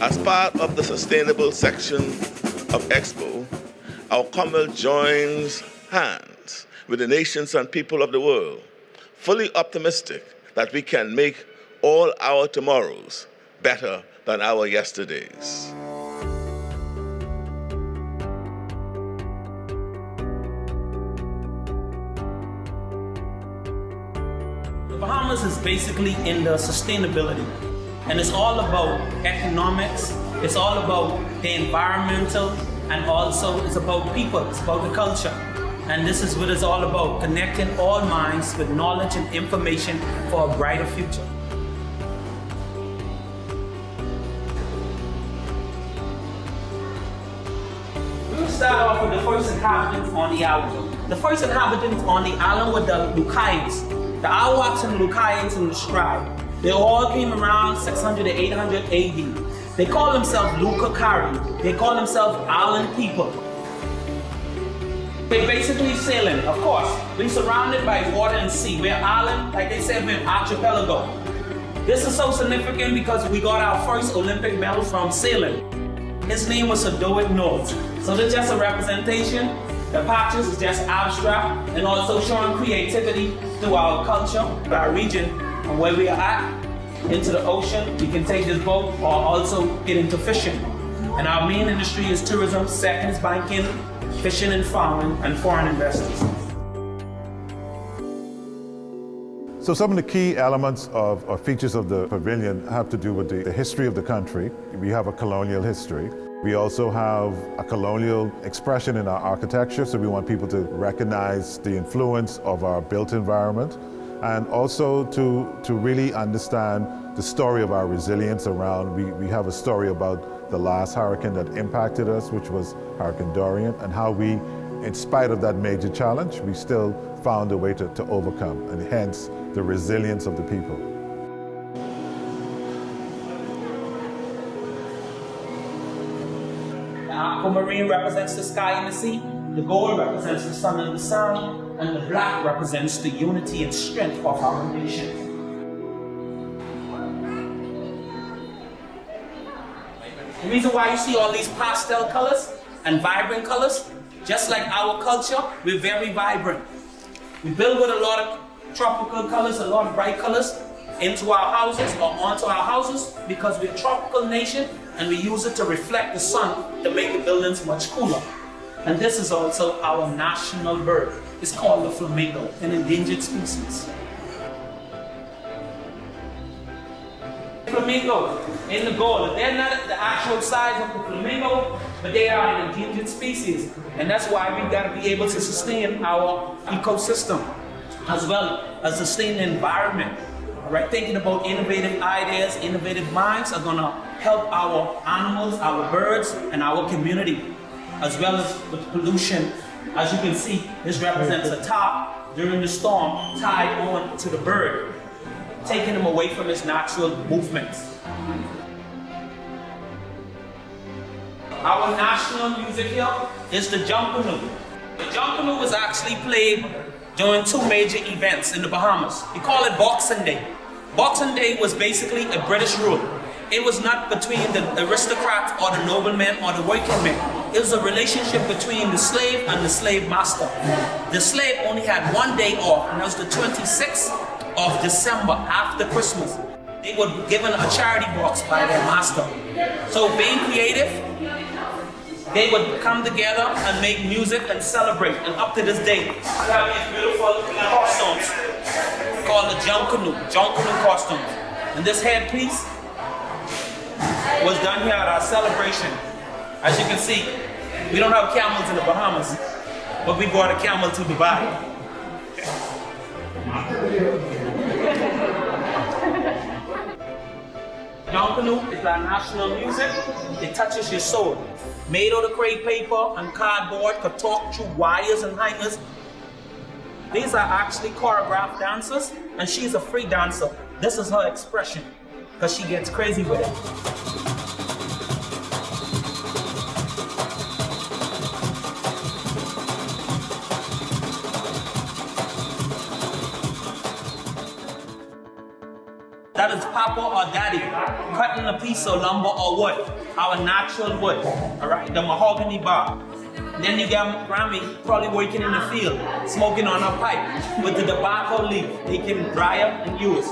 As part of the sustainable section of Expo, our Commonwealth joins hands with the nations and people of the world, fully optimistic that we can make all our tomorrows better than our yesterdays. The Bahamas is basically in the sustainability, and it's all about economics, it's all about the environmental, and also it's about people, it's about the culture. And this is what it's all about, connecting all minds with knowledge and information for a brighter future. We'll start off with the first inhabitants on the island. The first inhabitants on the island were the Lucayans. The Arawaks and the Lucayans in the tribe. They all came around 600 to 800 AD. They call themselves Lucacari. They call themselves island people. We're basically sailing, of course. We're surrounded by water and sea. We're island, like they said, we're an archipelago. This is so significant because we got our first Olympic medal from sailing. His name was Sadoic Nodes. So this is just a representation. The patches is just abstract and also showing creativity through our culture, our region, and where we are at. Into the ocean, we can take this boat or also get into fishing. And our main industry is tourism, second is banking, fishing and farming, and foreign investors. So some of the key elements or features of the pavilion have to do with the history of the country. We have a colonial history. We also have a colonial expression in our architecture, so we want people to recognize the influence of our built environment, and also to really understand the story of our resilience around. We have a story about the last hurricane that impacted us, which was Hurricane Dorian, and how we, in spite of that major challenge, we still found a way to overcome, and hence the resilience of the people. The aquamarine represents the sky and the sea, the gold represents the sun and the sun, and the black represents the unity and strength of our nation. The reason why you see all these pastel colors and vibrant colors, just like our culture, we're very vibrant. We build with a lot of tropical colors, a lot of bright colors into our houses or onto our houses because we're a tropical nation and we use it to reflect the sun to make the buildings much cooler. And this is also our national bird. It's called the flamingo, an endangered species. Flamingo in the gold, they're not the actual size of the flamingo, but they are an endangered species. And that's why we've got to be able to sustain our ecosystem as well as sustain the environment. All right, thinking about innovative ideas, innovative minds are gonna help our animals, our birds, and our community, as well as with pollution. As you can see, this represents a top during the storm tied on to the bird, taking him away from his natural movements. Our national music here is the Junkanoo. The Junkanoo was actually played during two major events in the Bahamas. We call it Boxing Day. Boxing Day was basically a British rule. It was not between the aristocrat or the nobleman or the working man. It was a relationship between the slave and the slave master. The slave only had one day off, and that was the 26th of December after Christmas. They were given a charity box by their master. So being creative, they would come together and make music and celebrate. And up to this day, we have these beautiful costumes called the Junkanoo costumes. And this headpiece was done here at our celebration. As you can see, we don't have camels in the Bahamas, but we brought a camel to Dubai. Junkanoo is our national music. It touches your soul. Made out of crepe paper and cardboard, could talk through wires and hangers. These are actually choreographed dancers, and she's a free dancer. This is her expression, because she gets crazy with it. That is Papa or Daddy cutting a piece of lumber or wood, our natural wood, all right, the mahogany bar. Then you get Grammy probably working in the field, smoking on a pipe with the tobacco leaf. They can dry up and use.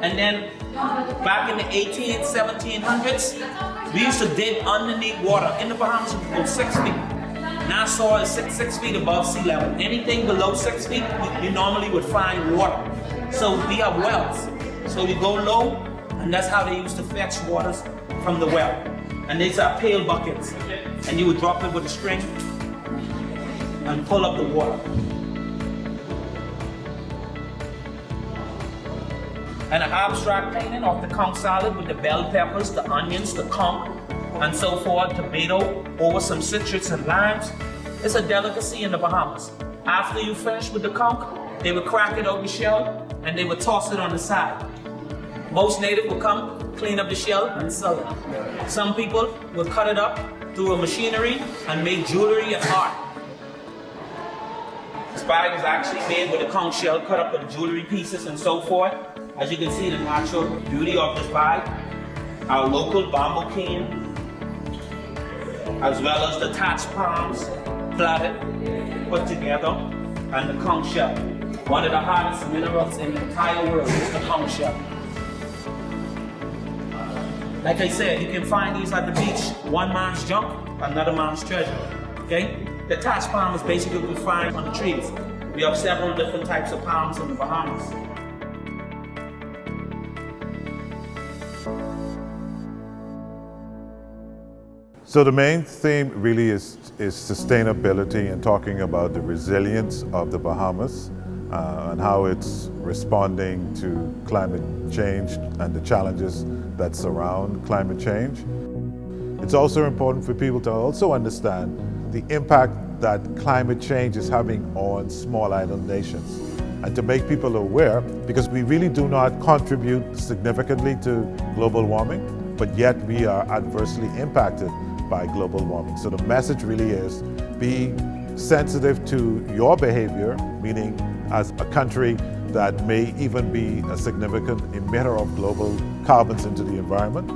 And then back in the 1700s, we used to dig underneath water. In the Bahamas, you could go 6 feet. Nassau is 6 feet above sea level. Anything below 6 feet, you normally would find water. So we have wells. So you go low, and that's how they used to fetch waters from the well. And these are pail buckets. And you would drop it with a string and pull up the water. And an abstract painting of the conch salad with the bell peppers, the onions, the conch, and so forth, tomato, over some citrus and limes. It's a delicacy in the Bahamas. After you finish with the conch, they would crack it over the shell and they would toss it on the side. Most natives would come, clean up the shell and sell it. Some people would cut it up through a machinery and make jewelry and art. This bag is actually made with a conch shell cut up with jewelry pieces and so forth. As you can see, the natural beauty of this bag, our local bamboo cane, as well as the thatched palms, plaited, put together, and the conch shell. One of the hardest minerals in the entire world is the conch shell. Like I said, you can find these at the beach. One man's junk, another man's treasure. Okay? The thatched palm is basically what we find on the trees. We have several different types of palms in the Bahamas. So the main theme really is sustainability and talking about the resilience of the Bahamas and how it's responding to climate change and the challenges that surround climate change. It's also important for people to also understand the impact that climate change is having on small island nations and to make people aware, because we really do not contribute significantly to global warming, but yet we are adversely impacted by global warming. So the message really is be sensitive to your behavior, meaning as a country that may even be a significant emitter of global carbons into the environment,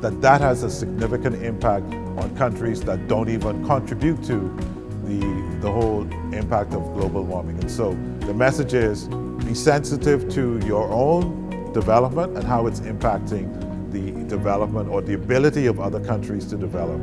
that has a significant impact on countries that don't even contribute to the whole impact of global warming. And so the message is be sensitive to your own development and how it's impacting the development or the ability of other countries to develop.